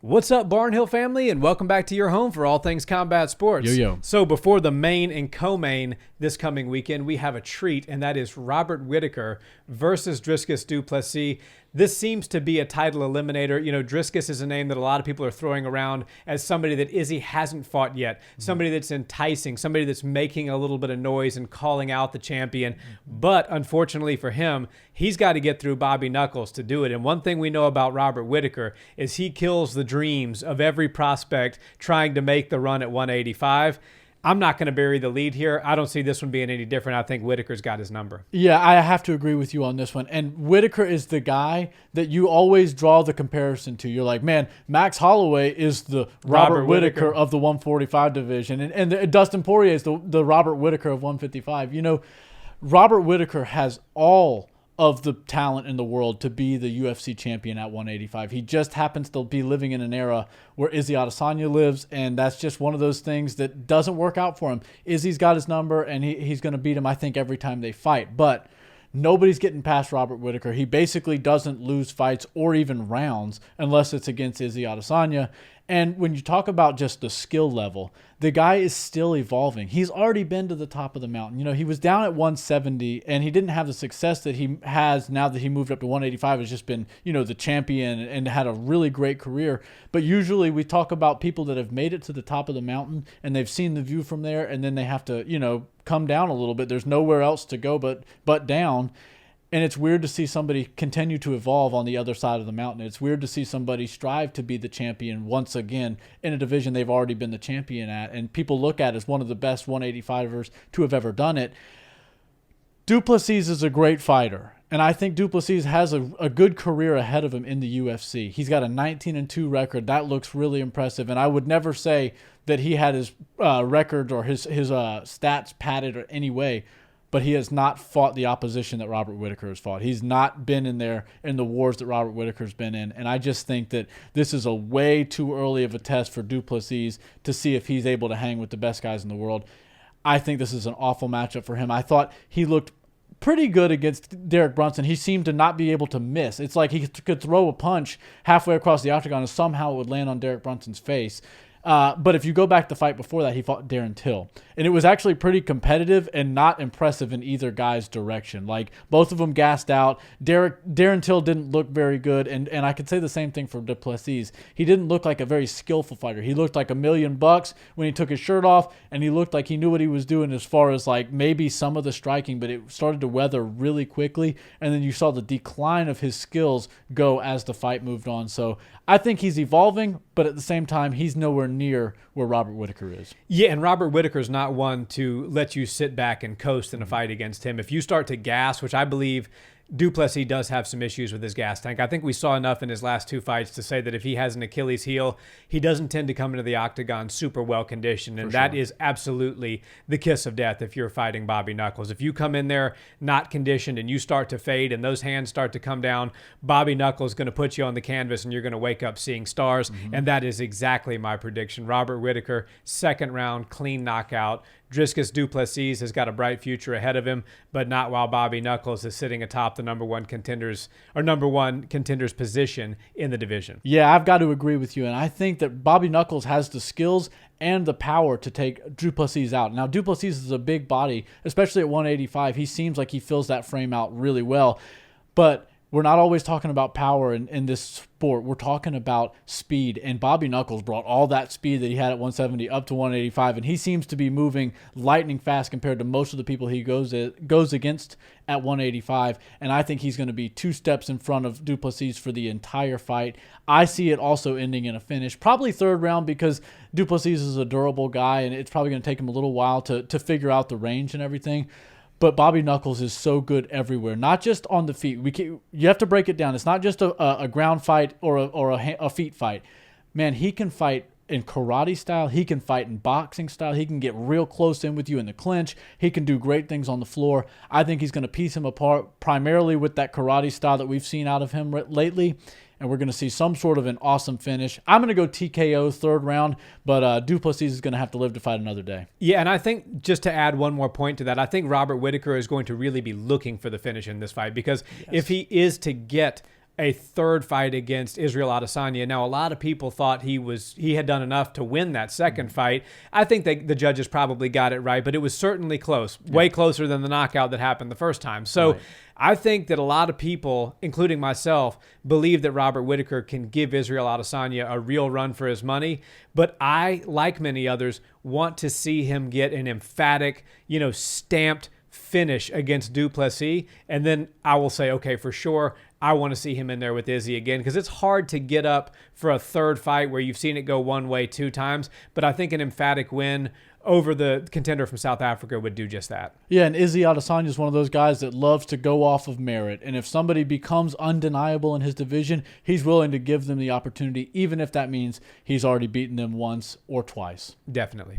What's up, Barnhill family, and welcome back to your home for all things combat sports. Yo. So before the main and co-main this coming weekend, we have a treat, and that is Robert Whittaker versus Dricus Du Plessis. This seems to be a title eliminator. You know, Dricus is a name that a lot of people are throwing around as somebody that Izzy hasn't fought yet, somebody that's enticing, somebody that's making a little bit of noise and calling out the champion. But unfortunately for him, he's got to get through Bobby Knuckles to do it. And one thing we know about Robert Whittaker is he kills the dreams of every prospect trying to make the run at 185. I'm not going to bury the lead here. I don't see this one being any different. I think Whittaker's got his number. Yeah, I have to agree with you on this one. And Whittaker is the guy that you always draw the comparison to. You're like, man, Max Holloway is the Robert Whittaker of the 145 division. And Dustin Poirier is the Robert Whittaker of 155. You know, Robert Whittaker has all of the talent in the world to be the UFC champion at 185. He just happens to be living in an era where Izzy Adesanya lives, and that's just one of those things that doesn't work out for him. Izzy's got his number, and he's going to beat him, I think, every time they fight. But nobody's getting past Robert Whittaker. He basically doesn't lose fights or even rounds unless it's against Izzy Adesanya. And when you talk about just the skill level, the guy is still evolving. He's already been to the top of the mountain. You know, he was down at 170, and he didn't have the success that he has now that he moved up to 185. Has just been, you know, the champion and had a really great career. But usually we talk about people that have made it to the top of the mountain, and they've seen the view from there, and then they have to, you know, come down a little bit. There's nowhere else to go but down. And it's weird to see somebody continue to evolve on the other side of the mountain. It's weird to see somebody strive to be the champion once again in a division they've already been the champion at. And people look at it as one of the best 185ers to have ever done it. Du Plessis is a great fighter. And I think Du Plessis has a good career ahead of him in the UFC. He's got a 19-2 record. That looks really impressive. And I would never say that he had his record or his stats padded or any way. But he has not fought the opposition that Robert Whittaker has fought. He's not been in there in the wars that Robert Whittaker's been in. And I just think that this is a way too early of a test for Du Plessis to see if he's able to hang with the best guys in the world. I think this is an awful matchup for him. I thought he looked pretty good against Derek Brunson. He seemed to not be able to miss. It's like he could throw a punch halfway across the octagon and somehow it would land on Derek Brunson's face. But if you go back to the fight before that, he fought Darren Till. And it was actually pretty competitive and not impressive in either guy's direction. Like, both of them gassed out. Darren Till didn't look very good. And I could say the same thing for Du Plessis. He didn't look like a very skillful fighter. He looked like $1 million when he took his shirt off. And he looked like he knew what he was doing as far as, like, maybe some of the striking. But it started to weather really quickly. And then you saw the decline of his skills go as the fight moved on. So I think he's evolving. But at the same time, he's nowhere near where Robert Whittaker is. Yeah, and Robert Whittaker's not one to let you sit back and coast in a fight against him. If you start to gas, which I believe Du Plessis does have some issues with his gas tank. I think we saw enough in his last two fights to say that if he has an Achilles heel, he doesn't tend to come into the octagon super well conditioned. And that is absolutely the kiss of death if you're fighting Bobby Knuckles. If you come in there not conditioned and you start to fade and those hands start to come down, Bobby Knuckles is going to put you on the canvas and you're going to wake up seeing stars. And that is exactly my prediction. Robert Whittaker, second round, clean knockout. Dricus Du Plessis has got a bright future ahead of him, but not while Bobby Knuckles is sitting atop the number one contenders position in the division. Yeah, I've got to agree with you. And I think that Bobby Knuckles has the skills and the power to take Du Plessis out. Now, Du Plessis is a big body, especially at 185. He seems like he fills that frame out really well. But we're not always talking about power in this sport. We're talking about speed. And Bobby Knuckles brought all that speed that he had at 170 up to 185. And he seems to be moving lightning fast compared to most of the people he goes against at 185. And I think he's going to be 2 steps in front of Du Plessis for the entire fight. I see it also ending in a finish. Probably third round because Du Plessis is a durable guy. And it's probably going to take him a little while to figure out the range and everything. But Bobby Knuckles is so good everywhere, not just on the feet. You have to break it down. It's not just a ground fight or a feet fight. Man, he can fight in karate style. He can fight in boxing style. He can get real close in with you in the clinch. He can do great things on the floor. I think he's going to piece him apart primarily with that karate style that we've seen out of him lately. And we're going to see some sort of an awesome finish. I'm going to go TKO third round, but Du Plessis is going to have to live to fight another day. Yeah, and I think just to add one more point to that, I think Robert Whittaker is going to really be looking for the finish in this fight because if he is to get a third fight against Israel Adesanya. Now, a lot of people thought he had done enough to win that second fight. I think the judges probably got it right, but it was certainly close, way closer than the knockout that happened the first time. So I think that a lot of people, including myself, believe that Robert Whittaker can give Israel Adesanya a real run for his money. But I, like many others, want to see him get an emphatic, stamped finish against Du Plessis. And then I will say, okay, for sure, I want to see him in there with Izzy again, because it's hard to get up for a third fight where you've seen it go one way 2 times. But I think an emphatic win over the contender from South Africa would do just that. Yeah, and Izzy Adesanya is one of those guys that loves to go off of merit. And if somebody becomes undeniable in his division, he's willing to give them the opportunity, even if that means he's already beaten them once or twice. Definitely.